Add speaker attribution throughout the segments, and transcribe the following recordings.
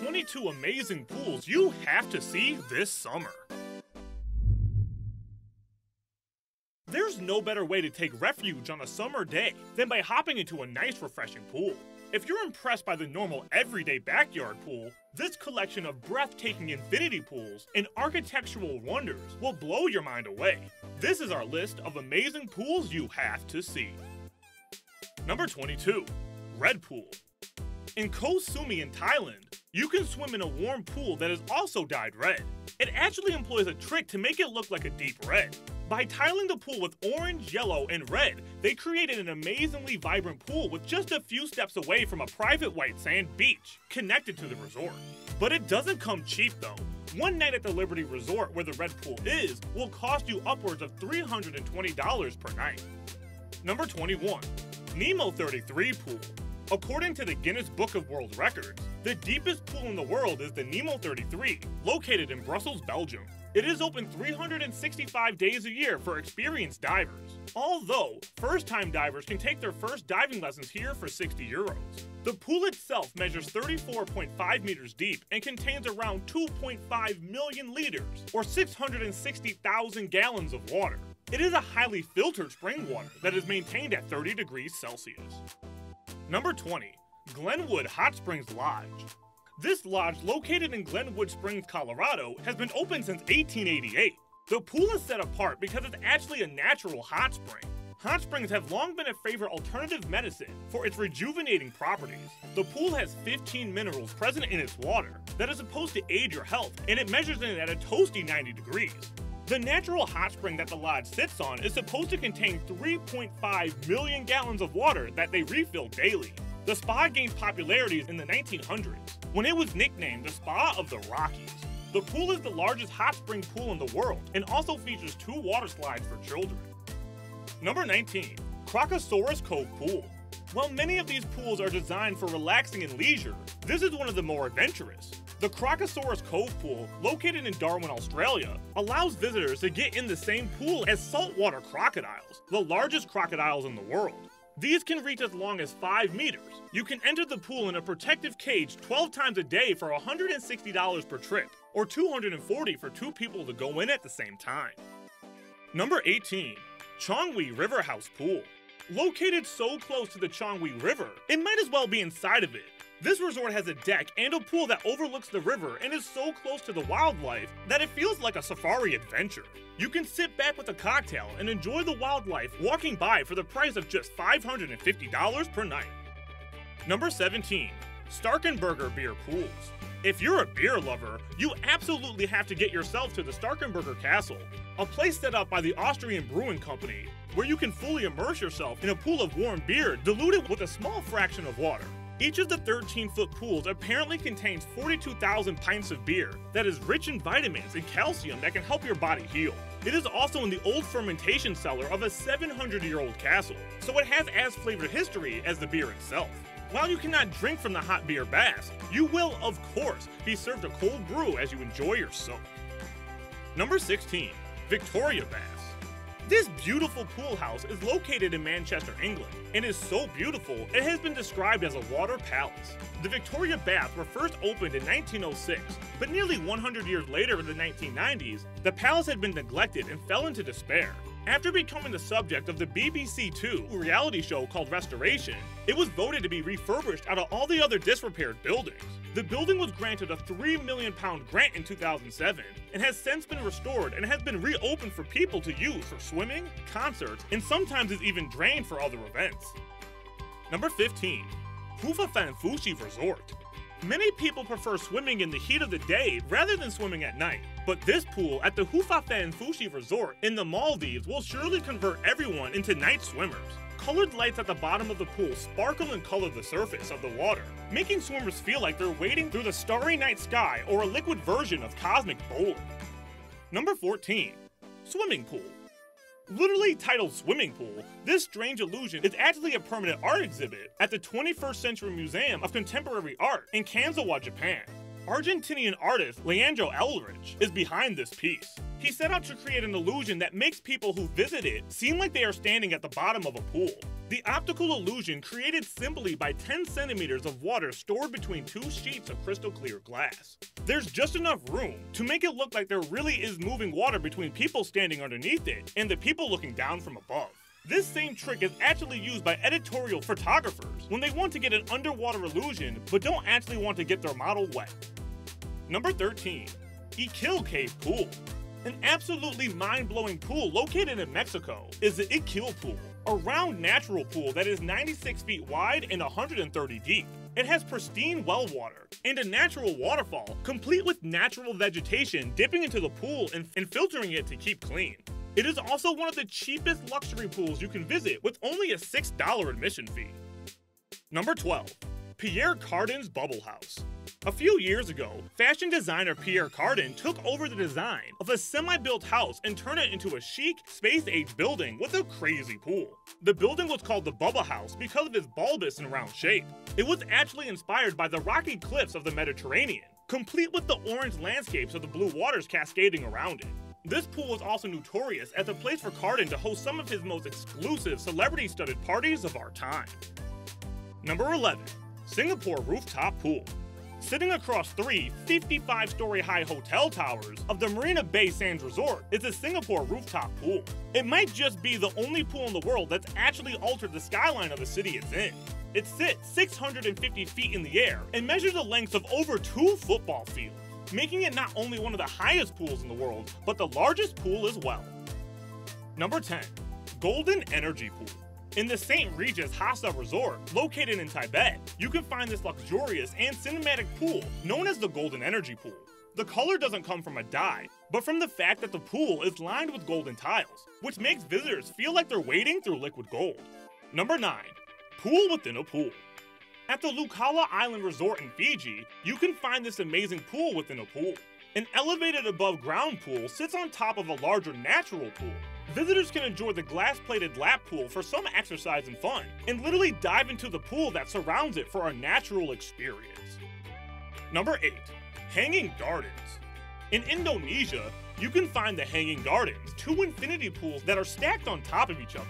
Speaker 1: 22 amazing pools you have to see this summer. There's no better way to take refuge on a summer day than by hopping into a nice refreshing pool. If you're impressed by the normal everyday backyard pool, this collection of breathtaking infinity pools and architectural wonders will blow your mind away. This is our list of amazing pools you have to see. Number 22. Red Pool. In Koh Sumi in Thailand, you can swim in a warm pool that is also dyed red. It actually employs a trick to make it look like a deep red. By tiling the pool with orange, yellow, and red, they created an amazingly vibrant pool with just a few steps away from a private white sand beach connected to the resort. But it doesn't come cheap though. One night at the Liberty Resort where the red pool is will cost you upwards of $320 per night. Number 21. Nemo 33 Pool. According to the Guinness Book of World Records, the deepest pool in the world is the Nemo 33, located in Brussels, Belgium. It is open 365 days a year for experienced divers, although first-time divers can take their first diving lessons here for €60. The pool itself measures 34.5 meters deep and contains around 2.5 million liters, or 660,000 gallons of water. It is a highly filtered spring water that is maintained at 30 degrees Celsius. Number 20. Glenwood Hot Springs Lodge. This lodge, located in Glenwood Springs, Colorado, has been open since 1888. The pool is set apart because it's actually a natural hot spring. Hot springs have long been a favorite alternative medicine for its rejuvenating properties. The pool has 15 minerals present in its water that is supposed to aid your health, and it measures in at a toasty 90 degrees. The natural hot spring that the lodge sits on is supposed to contain 3.5 million gallons of water that they refill daily. The spa gained popularity in the 1900s, when it was nicknamed the Spa of the Rockies. The pool is the largest hot spring pool in the world and also features 2 water slides for children. Number 19. Crocosaurus Cove Pool. While many of these pools are designed for relaxing and leisure, this is one of the more adventurous. The Crocosaurus Cove Pool, located in Darwin, Australia, allows visitors to get in the same pool as saltwater crocodiles, the largest crocodiles in the world. These can reach as long as 5 meters. You can enter the pool in a protective cage 12 times a day for $160 per trip, or $240 for 2 people to go in at the same time. Number 18. Chongwe River House Pool. Located so close to the Chongwe River, it might as well be inside of it. This resort has a deck and a pool that overlooks the river and is so close to the wildlife that it feels like a safari adventure. You can sit back with a cocktail and enjoy the wildlife walking by for the price of just $550 per night. Number 17. Starkenberger Beer Pools. If you're a beer lover, you absolutely have to get yourself to the Starkenberger Castle, a place set up by the Austrian Brewing Company, where you can fully immerse yourself in a pool of warm beer diluted with a small fraction of water. Each of the 13-foot pools apparently contains 42,000 pints of beer that is rich in vitamins and calcium that can help your body heal. It is also in the old fermentation cellar of a 700-year-old castle, so it has as flavored history as the beer itself. While you cannot drink from the hot beer baths, you will, of course, be served a cold brew as you enjoy your soak. Number 16. Victoria Baths. This beautiful pool house is located in Manchester, England, and is so beautiful it has been described as a water palace. The Victoria Baths were first opened in 1906, but nearly 100 years later in the 1990s, the palace had been neglected and fell into despair. After becoming the subject of the BBC Two reality show called Restoration, it was voted to be refurbished out of all the other disrepaired buildings. The building was granted a £3 million grant in 2007 and has since been restored and has been reopened for people to use for swimming, concerts, and sometimes is even drained for other events. Number 15. Fucci Resort. Many people prefer swimming in the heat of the day rather than swimming at night, but this pool at the Fucci Resort in the Maldives will surely convert everyone into night swimmers. Colored lights at the bottom of the pool sparkle and color the surface of the water, making swimmers feel like they're wading through the starry night sky or a liquid version of cosmic bowling. Number 14. Swimming Pool. Literally titled Swimming Pool, this strange illusion is actually a permanent art exhibit at the 21st Century Museum of Contemporary Art in Kanazawa, Japan. Argentinian artist Leandro Eldridge is behind this piece. He set out to create an illusion that makes people who visit it seem like they are standing at the bottom of a pool. The optical illusion created simply by 10 centimeters of water stored between two sheets of crystal clear glass. There's just enough room to make it look like there really is moving water between people standing underneath it and the people looking down from above. This same trick is actually used by editorial photographers when they want to get an underwater illusion but don't actually want to get their model wet. Number 13. Hekill Cave Pool. An absolutely mind-blowing pool located in Mexico is the Hekill Pool, a round natural pool that is 96 feet wide and 130 deep. It has pristine well water and a natural waterfall complete with natural vegetation dipping into the pool and filtering it to keep clean. It is also one of the cheapest luxury pools you can visit with only a $6 admission fee. Number 12. Pierre Cardin's Bubble House. A few years ago, fashion designer Pierre Cardin took over the design of a semi-built house and turned it into a chic, space-age building with a crazy pool. The building was called the Bubble House because of its bulbous and round shape. It was actually inspired by the rocky cliffs of the Mediterranean, complete with the orange landscapes of the blue waters cascading around it. This pool is also notorious as a place for Cardin to host some of his most exclusive celebrity-studded parties of our time. Number 11. Singapore Rooftop Pool. Sitting across three 55-story high hotel towers of the Marina Bay Sands Resort is the Singapore Rooftop Pool. It might just be the only pool in the world that's actually altered the skyline of the city it's in. It sits 650 feet in the air and measures a length of over 2 football fields, making it not only one of the highest pools in the world, but the largest pool as well. Number 10. Golden Energy Pool. In the St. Regis Hassa Resort, located in Tibet, you can find this luxurious and cinematic pool known as the Golden Energy Pool. The color doesn't come from a dye, but from the fact that the pool is lined with golden tiles, which makes visitors feel like they're wading through liquid gold. Number 9. Pool within a pool. At the Lukala Island Resort in Fiji, you can find this amazing pool within a pool. An elevated above ground pool sits on top of a larger natural pool. Visitors can enjoy the glass-plated lap pool for some exercise and fun, and literally dive into the pool that surrounds it for a natural experience. Number 8. Hanging Gardens. In Indonesia, you can find the Hanging Gardens, 2 infinity pools that are stacked on top of each other.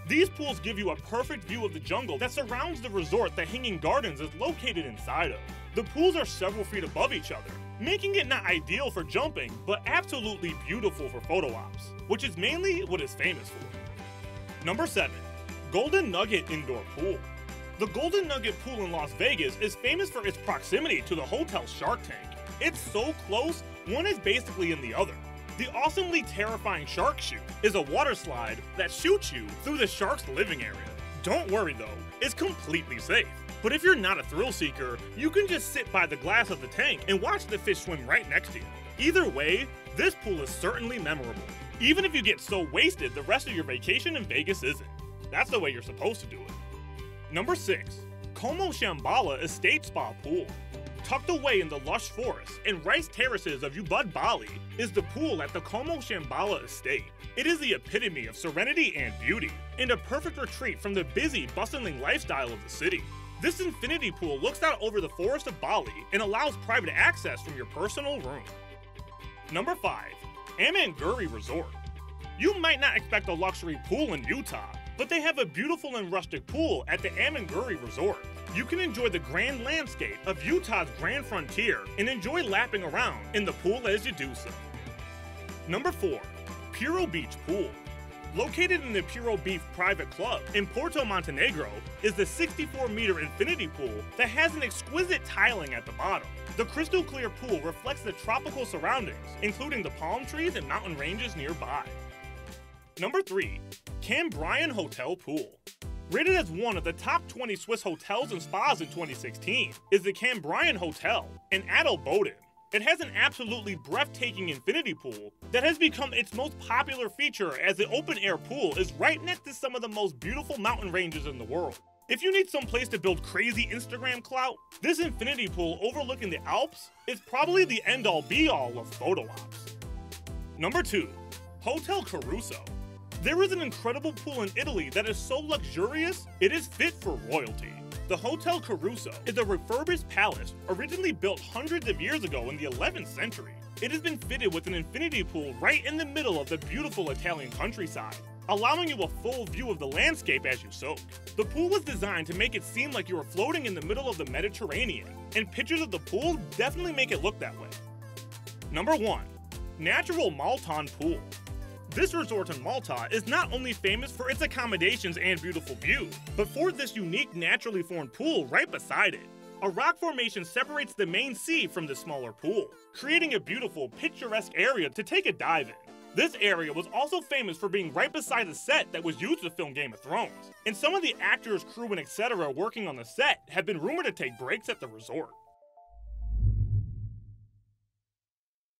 Speaker 1: These pools give you a perfect view of the jungle that surrounds the resort that Hanging Gardens is located inside of. The pools are several feet above each other, making it not ideal for jumping, but absolutely beautiful for photo ops, which is mainly what it's famous for. Number 7. Golden Nugget Indoor Pool. The Golden Nugget Pool in Las Vegas is famous for its proximity to the hotel's Shark Tank. It's so close, one is basically in the other. The awesomely terrifying Shark Chute is a water slide that shoots you through the shark's living area. Don't worry though, it's completely safe. But if you're not a thrill seeker, you can just sit by the glass of the tank and watch the fish swim right next to you. Either way, this pool is certainly memorable, even if you get so wasted the rest of your vacation in Vegas isn't. That's the way you're supposed to do it. Number 6. KOMO Shambala Estate Spa Pool. Tucked away in the lush forests and rice terraces of Ubud, Bali, is the pool at the KOMO Shambala Estate. It is the epitome of serenity and beauty, and a perfect retreat from the busy, bustling lifestyle of the city. This infinity pool looks out over the forest of Bali and allows private access from your personal room. Number 5. Amanguri Resort. You might not expect a luxury pool in Utah, but they have a beautiful and rustic pool at the Amanguri Resort. You can enjoy the grand landscape of Utah's Grand Frontier and enjoy lapping around in the pool as you do so. Number 4. Purile Beach Pool. Located in the Purile Beach Private Club in Porto Montenegro is the 64-meter infinity pool that has an exquisite tiling at the bottom. The crystal clear pool reflects the tropical surroundings, including the palm trees and mountain ranges nearby. Number 3. Bryan Hotel Pool. Rated as one of the top 20 Swiss hotels and spas in 2016 is the Bryan Hotel in Adelboden. It has an absolutely breathtaking infinity pool that has become its most popular feature, as the open-air pool is right next to some of the most beautiful mountain ranges in the world. If you need some place to build crazy Instagram clout, this infinity pool overlooking the Alps is probably the end-all be-all of photo ops. Number 2. Hotel Caruso. There is an incredible pool in Italy that is so luxurious, it is fit for royalty. The Hotel Caruso is a refurbished palace originally built hundreds of years ago in the 11th century. It has been fitted with an infinity pool right in the middle of the beautiful Italian countryside, allowing you a full view of the landscape as you soak. The pool was designed to make it seem like you were floating in the middle of the Mediterranean, and pictures of the pool definitely make it look that way. Number 1. Natural Maltin Pool. This resort in Malta is not only famous for its accommodations and beautiful view, but for this unique naturally formed pool right beside it. A rock formation separates the main sea from the smaller pool, creating a beautiful, picturesque area to take a dive in. This area was also famous for being right beside the set that was used to film Game of Thrones, and some of the actors, crew, and etc. working on the set have been rumored to take breaks at the resort.